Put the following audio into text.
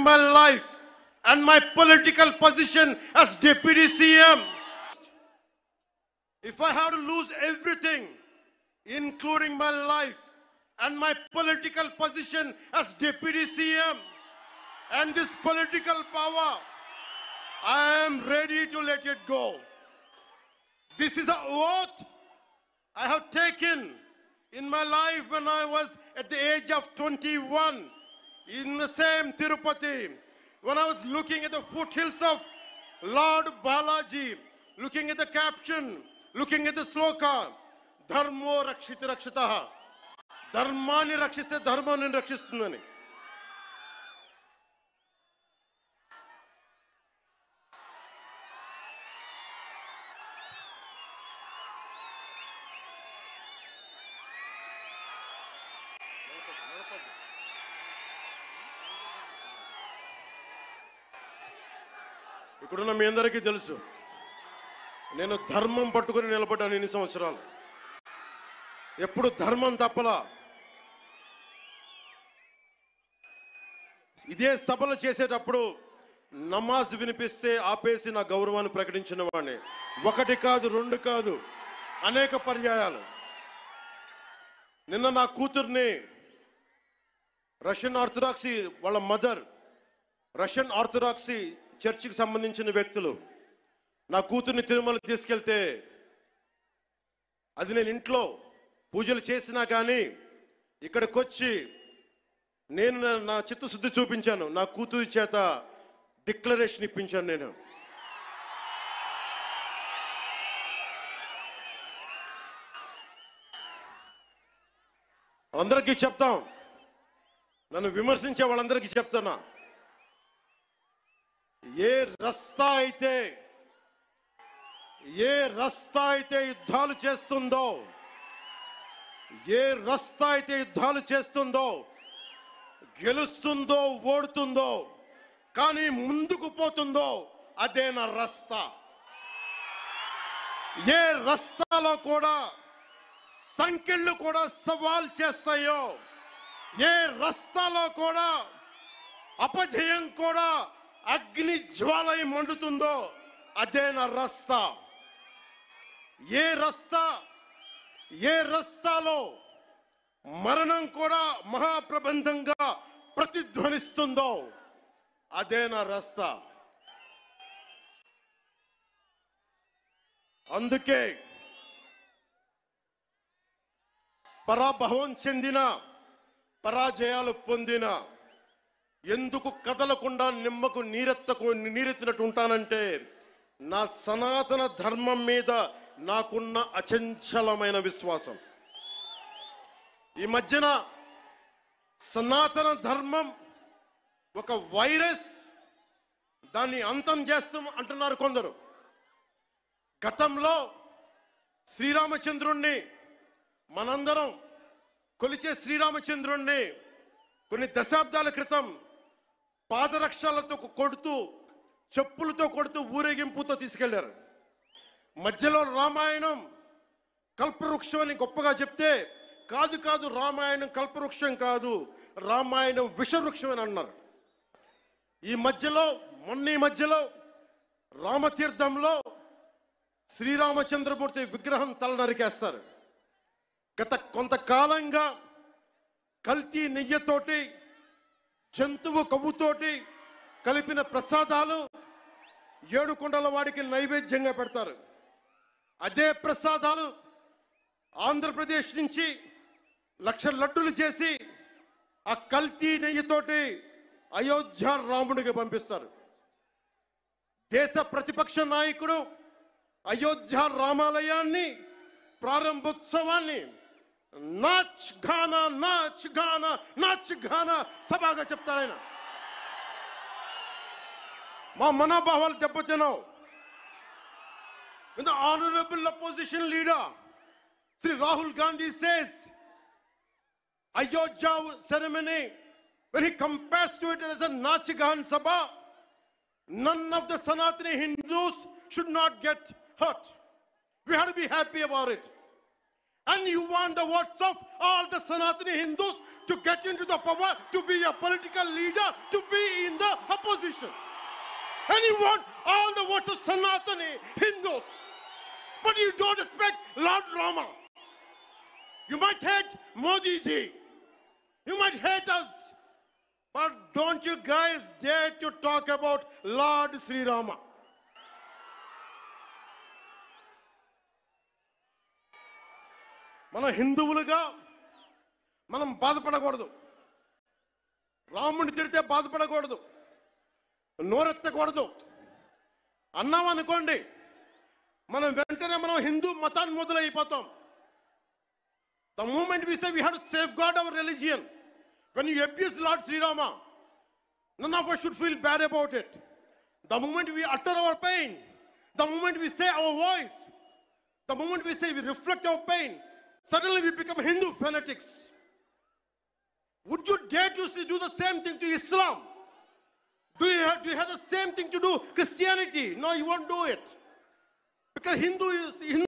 my life and my political position as Deputy CM. If I have to lose everything, including my life and my political position as Deputy CM and this political power, I am ready to let it go. This is an oath I have taken in my life when I was at the age of 21 in the same Tirupati, when I was looking at the foothills of Lord Balaji, looking at the caption, looking at the sloka, Dharmo Rakshita Rakshitaha, Dharmani Rakshiste Dharmani Rakshistundani. ఇక్కడున్న మీ అందరికీ తెలుసు, నేను ధర్మం పట్టుకుని నిలబడ్డాను ఇన్ని సంవత్సరాలు. ఎప్పుడు ధర్మం తప్పలా. ఇదే సభలు చేసేటప్పుడు నమాజ్ వినిపిస్తే ఆపేసి నా గౌరవాన్ని ప్రకటించిన వాడిని. ఒకటి కాదు, రెండు కాదు, అనేక పర్యాయాలు. నిన్న నా కూతుర్ని రష్యన్ ఆర్థడాక్సీ వాళ్ళ మదర్, రష్యన్ ఆర్థడాక్సీ చర్చికి సంబంధించిన వ్యక్తులు నా కూతుర్ని తిరుమల తీసుకెళ్తే, అది నేను ఇంట్లో పూజలు చేసినా కానీ ఇక్కడికి వచ్చి నేను నా చిత్తశుద్ధి చూపించాను. నా కూతురి చేత డిక్లరేషన్ ఇప్పించాను. నేను అందరికీ చెప్తాం, నన్ను విమర్శించే వాళ్ళందరికీ చెప్తున్నా, ఏ రస్తా అయితే యుద్ధాలు చేస్తుందో, ఏ రస్తా అయితే యుద్ధాలు చేస్తుందో, గెలుస్తుందో ఓడుతుందో, కానీ ముందుకు పోతుందో అదే నా రస్తా. ఏ రస్తాలో కూడా సంఖ్యలు కూడా సవాల్ చేస్తాయో, ఏ రస్తాలో కూడా అపజయం కూడా అగ్ని జ్వాలై మండుతుందో అదే నా రస్తా. ఏ రస్తాలో మరణం కూడా మహాప్రబంధంగా ప్రతిధ్వనిస్తుందో అదే నా రస్తా. అందుకే పరాభవం చెందిన, పరాజయాలు పొందిన ఎందుకు కదలకుండా నిమ్మకు నీరెత్తినట్టు ఉంటానంటే, నా సనాతన ధర్మం మీద నాకున్న అచంచలమైన విశ్వాసం. ఈ మధ్యన సనాతన ధర్మం ఒక వైరస్, దాన్ని అంతం చేస్తాం అంటున్నారు కొందరు. గతంలో శ్రీరామచంద్రుణ్ణి, మనందరం కొలిచే శ్రీరామచంద్రుణ్ణి కొన్ని దశాబ్దాల క్రితం పాదరక్షలతో కొడుతూ, చెప్పులతో కొడుతూ, ఊరేగింపుతో తీసుకెళ్లారు. మధ్యలో రామాయణం కల్పవృక్షం అని గొప్పగా చెప్తే, కాదు రామాయణం కల్పవృక్షం కాదు, రామాయణం విషవృక్షం అని అన్నారు. ఈ మధ్యలో రామతీర్థంలో శ్రీరామచంద్రమూర్తి విగ్రహం తల నరికేస్తారు. గత కొంతకాలంగా కల్తీ నెయ్యితోటి, జంతువు కొవ్వుతోటి కలిపిన ప్రసాదాలు ఏడుకొండల వాడికి నైవేద్యంగా పెడతారు. అదే ప్రసాదాలు ఆంధ్రప్రదేశ్ నుంచి 1,00,000 లడ్డులు చేసి ఆ కల్తీ నెయ్యితోటి అయోధ్య రాముడికి పంపిస్తారు. దేశ ప్రతిపక్ష నాయకుడు అయోధ్య రామాలయాన్ని ప్రారంభోత్సవాన్ని నాచ్ గానా సభగా చెప్తారాయన. మా మనోభావాలు దెబ్బతిన్నావు. The honorable opposition leader Sri Rahul Gandhi says Ayodhya ceremony, when he compares to it as a Nachigan Sabha, none of the Sanatani Hindus should not get hurt. We have to be happy about it. And you want the votes of all the Sanatani Hindus to get into the power, to be a political leader, to be in the position. And you want all the votes of Sanatani Hindus. But you don't respect Lord Rama. You might hate Modi ji. You might hate us. But don't you guys dare to talk about Lord Sri Rama. మన హిందువులుగా మనం బాధపడకూడదు. రాముడిని తిడితే బాధపడకూడదు, నోరెత్తకూడదు. అన్నాం అనుకోండి, మనం వెంటనే మనం హిందూ మతాన్ని మొదలైపోతాం. The moment we say we have to safeguard our religion, when you abuse Lord Sri Rama, none of us should feel bad about it. The moment we utter our pain, the moment we say our voice, the moment we say we reflect our pain, suddenly we become Hindu fanatics. Would you dare to do the same thing to Islam? Do you have the same thing to do Christianity? No, you won't do it. Because Hindu